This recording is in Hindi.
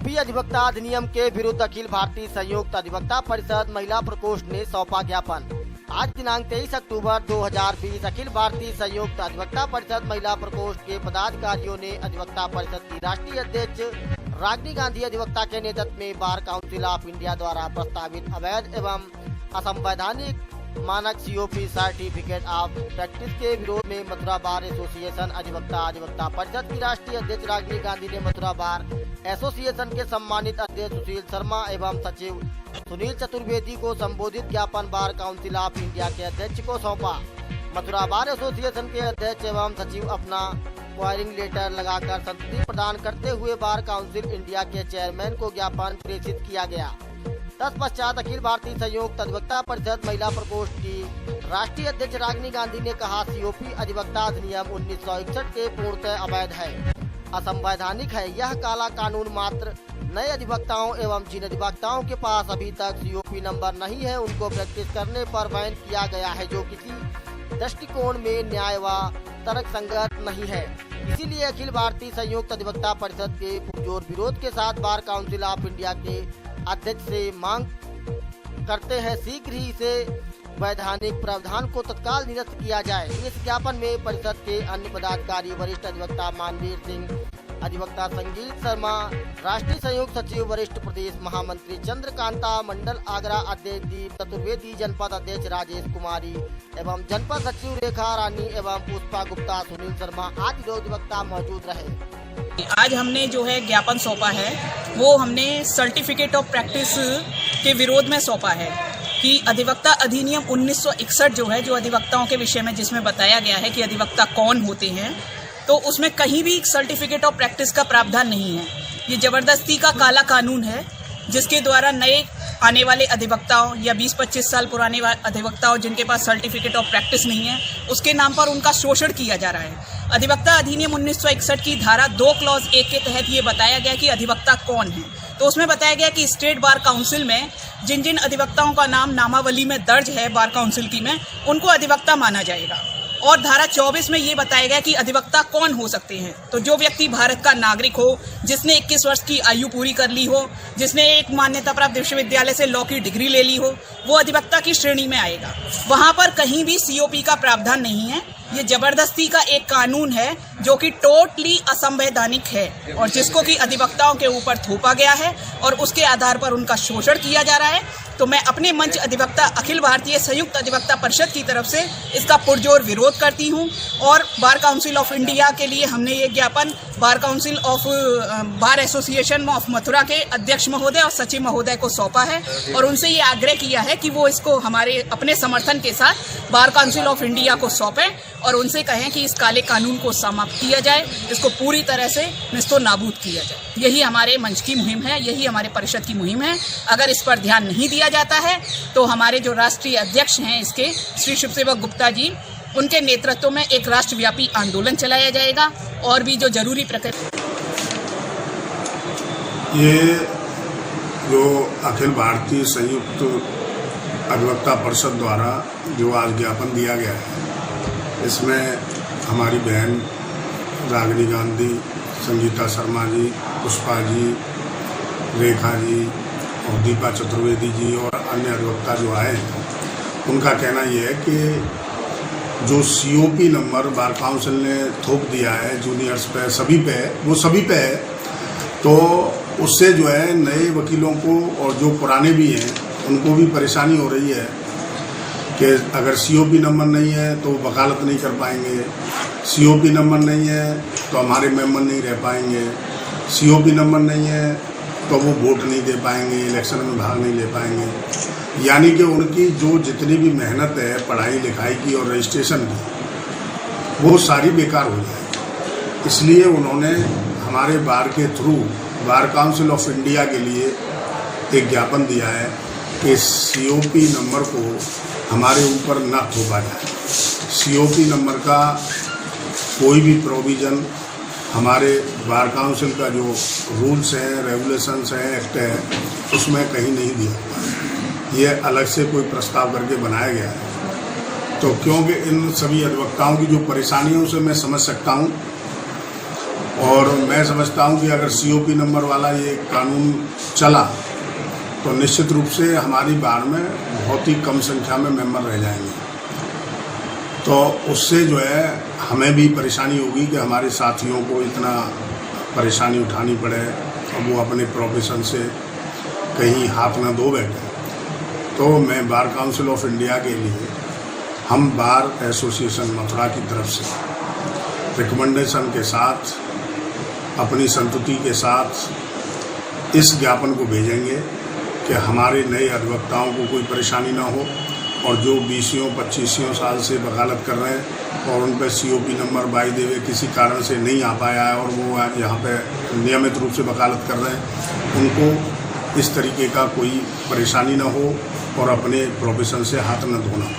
सीओपी अधिवक्ता अधिनियम के विरुद्ध अखिल भारतीय संयुक्त अधिवक्ता परिषद महिला प्रकोष्ठ ने सौंपा ज्ञापन। आज दिनांक 23 अक्टूबर 2020 अखिल भारतीय संयुक्त अधिवक्ता परिषद महिला प्रकोष्ठ के पदाधिकारियों ने अधिवक्ता परिषद की राष्ट्रीय अध्यक्ष रागिनी गांधी अधिवक्ता के नेतृत्व में बार काउंसिल ऑफ इंडिया द्वारा प्रस्तावित अवैध एवं असंवैधानिक मानक सीओपी सर्टिफिकेट ऑफ प्रैक्टिस के विरोध में मथुरा बार एसोसिएशन अधिवक्ता परिषद की राष्ट्रीय अध्यक्ष रागिनी गांधी ने मथुरा बार एसोसिएशन के सम्मानित अध्यक्ष सुशील शर्मा एवं सचिव सुनील चतुर्वेदी को संबोधित ज्ञापन बार काउंसिल ऑफ इंडिया के अध्यक्ष को सौंपा। मथुरा बार एसोसिएशन के अध्यक्ष एवं सचिव अपना क्वायरिंग लेटर लगाकर संतुष्टि प्रदान करते हुए बार काउंसिल इंडिया के चेयरमैन को ज्ञापन प्रेषित किया गया। तत्पश्चात अखिल भारतीय संयुक्त अधिवक्ता परिषद महिला प्रकोष्ठ की राष्ट्रीय अध्यक्ष रागिनी गांधी ने कहा, सीओपी अधिवक्ता अधिनियम 1961 के पूर्णतः अवैध है, असंवैधानिक है। यह काला कानून मात्र नए अधिवक्ताओं एवं जिन अधिवक्ताओं के पास अभी तक सीओपी नंबर नहीं है उनको प्रैक्टिस करने पर बैन किया गया है, जो किसी दृष्टिकोण में न्याय व तर्कसंगत नहीं है। इसीलिए अखिल भारतीय संयुक्त अधिवक्ता परिषद के पुरजोर विरोध के साथ बार काउंसिल ऑफ इंडिया के अध्यक्ष से मांग करते हैं, शीघ्र ही इसे वैधानिक प्रावधान को तत्काल निरस्त किया जाए। इस ज्ञापन में परिषद के अन्य पदाधिकारी वरिष्ठ अधिवक्ता मानवीर सिंह, अधिवक्ता संगीत शर्मा, राष्ट्रीय संयुक्त सचिव वरिष्ठ प्रदेश महामंत्री चंद्रकांता, मंडल आगरा अध्यक्ष दीप चतुर्वेदी, जनपद अध्यक्ष राजेश कुमारी एवं जनपद सचिव रेखा रानी एवं पुष्पा गुप्ता, सुनील शर्मा आदि अधिवक्ता मौजूद रहे। आज हमने जो है ज्ञापन सौंपा है वो हमने सर्टिफिकेट ऑफ प्रैक्टिस के विरोध में सौंपा है कि अधिवक्ता अधिनियम 1961 जो है, जो अधिवक्ताओं के विषय में जिसमें बताया गया है कि अधिवक्ता कौन होते हैं, तो उसमें कहीं भी सर्टिफिकेट ऑफ प्रैक्टिस का प्रावधान नहीं है। ये जबरदस्ती का काला कानून है जिसके द्वारा नए आने वाले अधिवक्ताओं या 20-25 साल पुराने अधिवक्ताओं जिनके पास सर्टिफिकेट ऑफ प्रैक्टिस नहीं है उसके नाम पर उनका शोषण किया जा रहा है। अधिवक्ता अधिनियम 1961 की धारा 2 क्लॉज 1 के तहत ये बताया गया कि अधिवक्ता कौन है। तो उसमें बताया गया कि स्टेट बार काउंसिल में जिन जिन अधिवक्ताओं का नाम नामावली में दर्ज है बार काउंसिल की में, उनको अधिवक्ता माना जाएगा। और धारा 24 में ये बताया गया कि अधिवक्ता कौन हो सकते हैं। तो जो व्यक्ति भारत का नागरिक हो, जिसने 21 वर्ष की आयु पूरी कर ली हो, जिसने एक मान्यता प्राप्त विश्वविद्यालय से लॉ की डिग्री ले ली हो, वो अधिवक्ता की श्रेणी में आएगा। वहां पर कहीं भी सीओपी का प्रावधान नहीं है। ये जबरदस्ती का एक कानून है जो कि टोटली असंवैधानिक है और जिसको कि अधिवक्ताओं के ऊपर थोपा गया है और उसके आधार पर उनका शोषण किया जा रहा है। तो मैं अपने मंच अधिवक्ता अखिल भारतीय संयुक्त अधिवक्ता परिषद की तरफ से इसका पुरजोर विरोध करती हूं और बार काउंसिल ऑफ इंडिया के लिए हमने ये ज्ञापन bar council of bar association of Mathura के अध्यक्ष महोदय और सचिव महोदय को सौंपा है और उनसे ये आग्रह किया है कि वो इसको हमारे अपने समर्थन के साथ बार काउंसिल ऑफ इंडिया को सौंपें और उनसे कहें कि इस काले कानून को समाप्त किया जाए, इसको पूरी तरह से निस्तो नाबूद किया जाए। यही हमारे मंच की मुहिम है, यही हमारे परिषद की मुहिम है। अगर इस पर ध्यान नहीं दिया जाता है तो हमारे जो राष्ट्रीय अध्यक्ष हैं इसके श्री शिवसेवक गुप्ता जी, उनके नेतृत्व में एक राष्ट्रव्यापी आंदोलन चलाया जाएगा और भी जो जरूरी प्रक्रिया। ये जो अखिल भारतीय संयुक्त अधिवक्ता परिषद द्वारा जो आज ज्ञापन दिया गया है, इसमें हमारी बहन रागिनी गांधी, संगीता शर्मा जी, पुष्पा जी, रेखा जी और दीपा चतुर्वेदी जी और अन्य अधिवक्ता जो आए हैं, उनका कहना यह है कि जो सीओपी नंबर बार काउंसिल ने थोप दिया है जूनियर्स पे, सभी पे, वो सभी पे है, तो उससे जो है नए वकीलों को और जो पुराने भी हैं उनको भी परेशानी हो रही है कि अगर सीओपी नंबर नहीं है तो वकालत नहीं कर पाएंगे, सीओपी नंबर नहीं है तो हमारे मेंबर नहीं रह पाएंगे, सीओपी नंबर नहीं है तो वो वोट नहीं दे पाएंगे, इलेक्शन में भाग नहीं ले पाएंगे। यानी कि उनकी जो जितनी भी मेहनत है पढ़ाई लिखाई की और रजिस्ट्रेशन की, वो सारी बेकार हो जाए। इसलिए उन्होंने हमारे बार के through bar council of India के लिए एक ज्ञापन दिया है कि सीओपी नंबर को हमारे ऊपर न थोपा जाए। सीओपी नंबर का कोई भी प्रोविज़न हमारे बार काउंसिल का जो रूल्स हैं, रेगुलेशंस हैं, एक्ट है, उसमें कहीं नहीं दिया। ये अलग से कोई प्रस्ताव करके बनाया गया है। तो क्योंकि इन सभी अधिवक्ताओं की जो परेशानियों से मैं समझ सकता हूँ और मैं समझता हूं कि अगर COP नंबर वाला ये कानून चला तो निश्चित रूप से हमारी बार में बहुत ही कम संख्या में मेंबर रह जाएंगे। तो उससे जो है हमें भी परेशानी होगी कि हमारे साथियों को इतना परेशानी उठानी पड़े और वो अपने प्रोफेशन से कहीं हाथ न धो बैठे। तो मैं बार काउंसिल ऑफ इंडिया के लिए हम बार एसोसिएशन मथुरा की तरफ से रिकमेंडेशन के साथ अपनी संतुष्टि के साथ इस ज्ञापन को भेजेंगे कि हमारे नए अधिवक्ताओं को कोई परेशानी ना हो और जो 20-25 साल से वकालत कर रहे हैं और उन पर COP नंबर बाई देवे किसी कारण से नहीं आ पाया है और वो यहाँ पे नियमित रूप से वकालत कर रहे हैं, उनको इस तरीके का कोई परेशानी ना हो और अपने प्रोफेशन से हाथ न धोना।